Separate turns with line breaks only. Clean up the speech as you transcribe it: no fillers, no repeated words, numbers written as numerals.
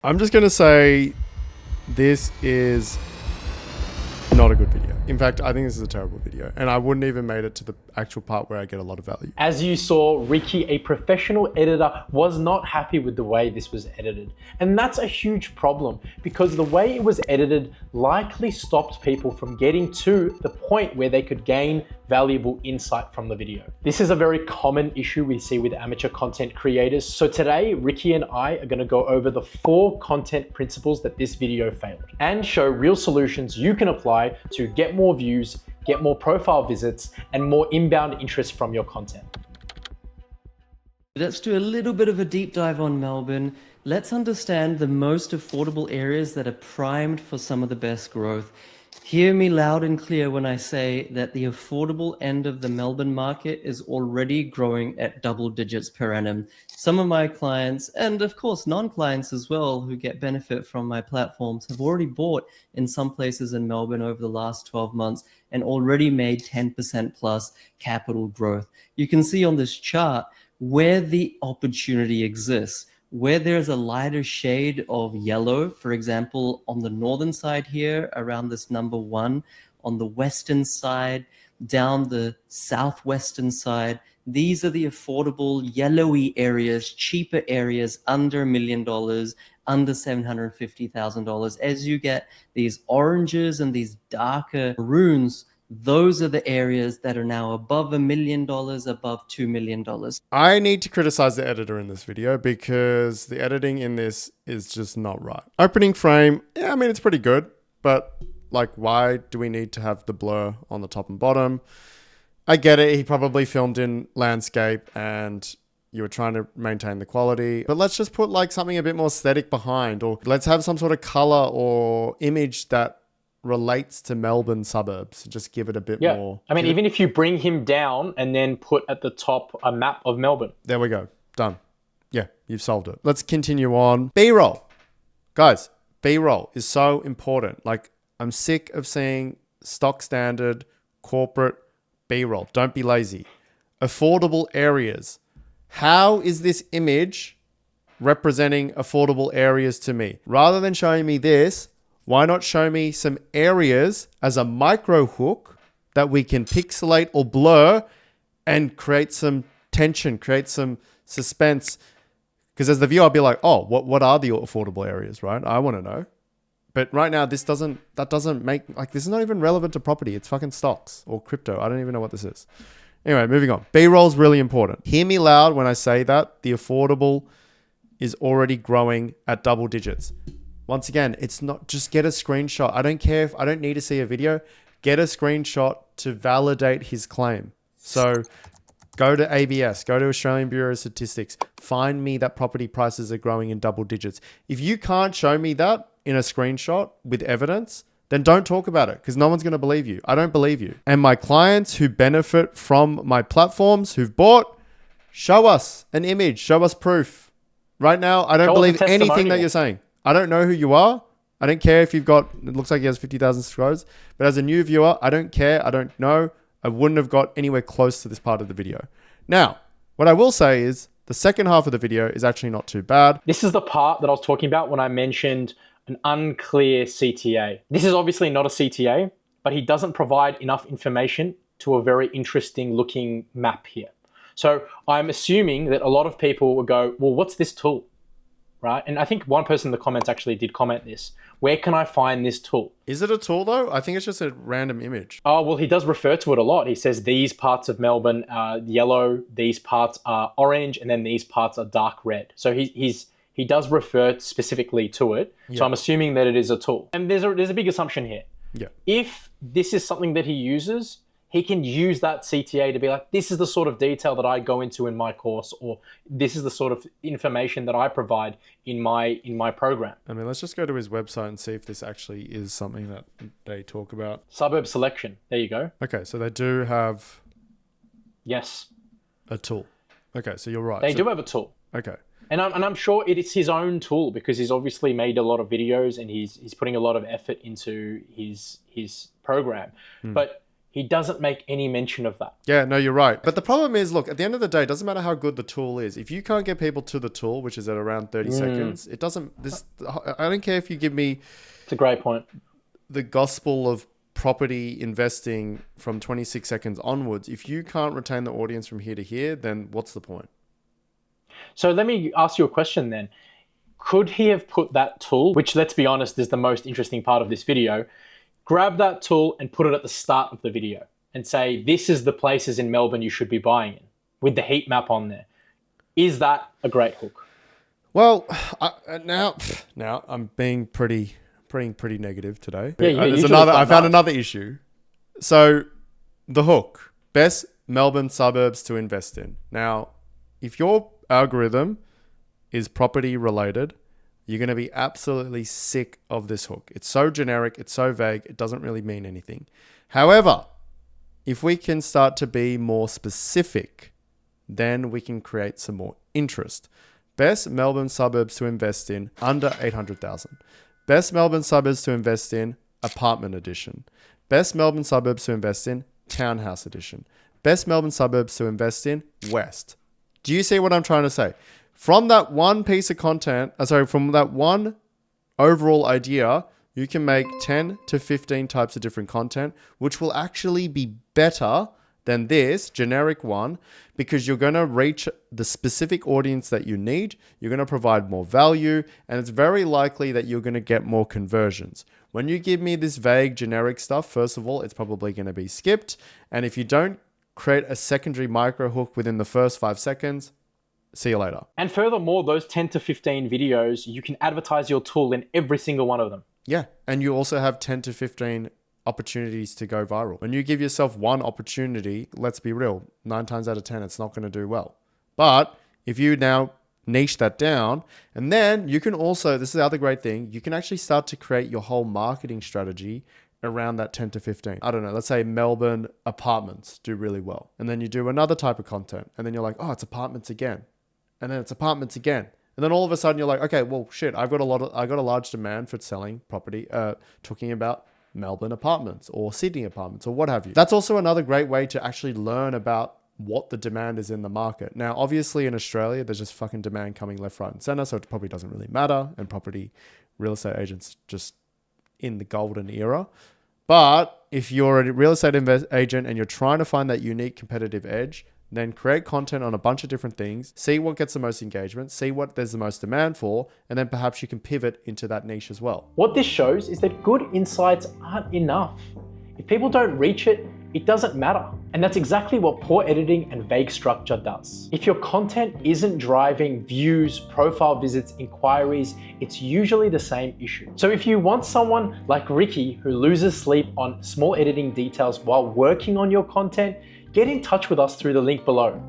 I'm just going to say this is not a good video. In fact, I think this is a terrible video, and I wouldn't even made it to the actual part where I get a lot of value.
As you saw, Ricky, a professional editor, was not happy with the way this was edited. And that's a huge problem because the way it was edited likely stopped people from getting to the point where they could gain valuable insight from the video. This is a very common issue we see with amateur content creators. So today, Ricky and I are going to go over the 4 content principles that this video failed and show real solutions you can apply to get more views, get more profile visits, and more inbound interest from your content.
Let's do a little bit of a deep dive on Melbourne. Let's understand the most affordable areas that are primed for some of the best growth. Hear me loud and clear when I say that the affordable end of the Melbourne market is already growing at double digits per annum. Some of my clients, and of course non-clients as well, who get benefit from my platforms, have already bought in some places in Melbourne over the last 12 months and already made 10% plus capital growth. You can see on this chart where the opportunity exists. Where there's a lighter shade of yellow, for example, on the northern side here, around this number 1, on the western side, down the southwestern side, these are the affordable yellowy areas, cheaper areas, under $1 million, under $750,000. As you get these oranges and these darker maroons, those are the areas that are now above $1 million, above $2 million.
I need to criticize the editor in this video because the editing in this is just not right. Opening frame, yeah, I mean, it's pretty good, but like, why do we need to have the blur on the top and bottom? I get it. He probably filmed in landscape and you were trying to maintain the quality, but let's just put like something a bit more aesthetic behind, or let's have some sort of color or image that relates to Melbourne suburbs. Just give it a bit more.
I mean, even if you bring him down and then put at the top a map of Melbourne.
There we go. Done. Yeah, you've solved it. Let's continue on. B-roll. Guys, B-roll is so important. Like, I'm sick of seeing stock standard corporate B-roll. Don't be lazy. Affordable areas. How is this image representing affordable areas to me? Rather than showing me this, why not show me some areas as a micro hook that we can pixelate or blur and create some tension, create some suspense? Because as the viewer, I'll be like, oh, what are the affordable areas, right? I want to know. But right now, that doesn't make, like, this is not even relevant to property. It's fucking stocks or crypto. I don't even know what this is. Anyway, moving on. B-roll is really important. Hear me loud when I say that the affordable is already growing at double digits. Once again, it's not just get a screenshot. I don't care if I don't need to see a video. Get a screenshot to validate his claim. So go to ABS, go to Australian Bureau of Statistics, find me that property prices are growing in double digits. If you can't show me that in a screenshot with evidence, then don't talk about it because no one's going to believe you. I don't believe you. And my clients who benefit from my platforms, who've bought, show us an image, show us proof. Right now, I don't believe anything that you're saying. I don't know who you are. I don't care if you've got, it looks like he has 50,000 subscribers, but as a new viewer, I don't care. I don't know. I wouldn't have got anywhere close to this part of the video. Now, what I will say is the second half of the video is actually not too bad.
This is the part that I was talking about when I mentioned an unclear CTA. This is obviously not a CTA, but he doesn't provide enough information to a very interesting looking map here. So I'm assuming that a lot of people will go, well, what's this tool? Right? And I think one person in the comments actually did comment this. Where can I find this tool?
Is it a tool though? I think it's just a random image.
Oh, well, he does refer to it a lot. He says these parts of Melbourne are yellow, these parts are orange, and then these parts are dark red. So he does refer specifically to it. Yeah. So I'm assuming that it is a tool. And there's a big assumption here.
Yeah.
If this is something that he uses, he can use that CTA to be like, this is the sort of detail that I go into in my course, or this is the sort of information that I provide in my program.
I mean, let's just go to his website and see if this actually is something that they talk about.
Suburb selection. There you go.
Okay, so they do have
yes,
a tool. Okay, so you're right.
They do have a tool.
Okay.
And I'm sure it is his own tool because he's obviously made a lot of videos and he's putting a lot of effort into his program. But He doesn't make any mention of that.
Yeah, no, you're right. But the problem is, look, at the end of the day, it doesn't matter how good the tool is. If you can't get people to the tool, which is at around 30 seconds, it doesn't, I don't care if you give me
It's a great point.
the gospel of property investing from 26 seconds onwards. If you can't retain the audience from here to here, then what's the point?
So let me ask you a question then. Could he have put that tool, which let's be honest is the most interesting part of this video, grab that tool and put it at the start of the video and say, this is the places in Melbourne you should be buying in, with the heat map on there. Is that a great hook?
Well, now I'm being pretty negative today.
Yeah,
I found another issue. So the hook, best Melbourne suburbs to invest in. Now, if your algorithm is property related, you're going to be absolutely sick of this hook. It's so generic. It's so vague. It doesn't really mean anything. However, if we can start to be more specific, then we can create some more interest. Best Melbourne suburbs to invest in under 800,000. Best Melbourne suburbs to invest in apartment edition. Best Melbourne suburbs to invest in townhouse edition. Best Melbourne suburbs to invest in west. Do you see what I'm trying to say? From that one piece of content, from that one overall idea, you can make 10 to 15 types of different content, which will actually be better than this generic one because you're going to reach the specific audience that you need. You're going to provide more value, and it's very likely that you're going to get more conversions. When you give me this vague generic stuff, first of all, it's probably going to be skipped. And if you don't create a secondary micro hook within the first 5 seconds, see you later.
And furthermore, those 10 to 15 videos, you can advertise your tool in every single one of them.
Yeah. And you also have 10 to 15 opportunities to go viral. When you give yourself one opportunity, let's be real, 9 times out of 10, it's not going to do well. But if you now niche that down, and then you can also, this is the other great thing, you can actually start to create your whole marketing strategy around that 10 to 15. I don't know, let's say Melbourne apartments do really well. And then you do another type of content. And then you're like, oh, it's apartments again. And then it's apartments again. And then all of a sudden you're like, okay, well, shit, I got a large demand for selling property, talking about Melbourne apartments or Sydney apartments or what have you. That's also another great way to actually learn about what the demand is in the market. Now, obviously in Australia, there's just fucking demand coming left, right, and center. So it probably doesn't really matter. And property real estate agents just in the golden era. But if you're a real estate agent and you're trying to find that unique competitive edge, then create content on a bunch of different things, see what gets the most engagement, see what there's the most demand for, and then perhaps you can pivot into that niche as well.
What this shows is that good insights aren't enough. If people don't reach it, it doesn't matter. And that's exactly what poor editing and vague structure does. If your content isn't driving views, profile visits, inquiries, it's usually the same issue. So if you want someone like Ricky who loses sleep on small editing details while working on your content, get in touch with us through the link below.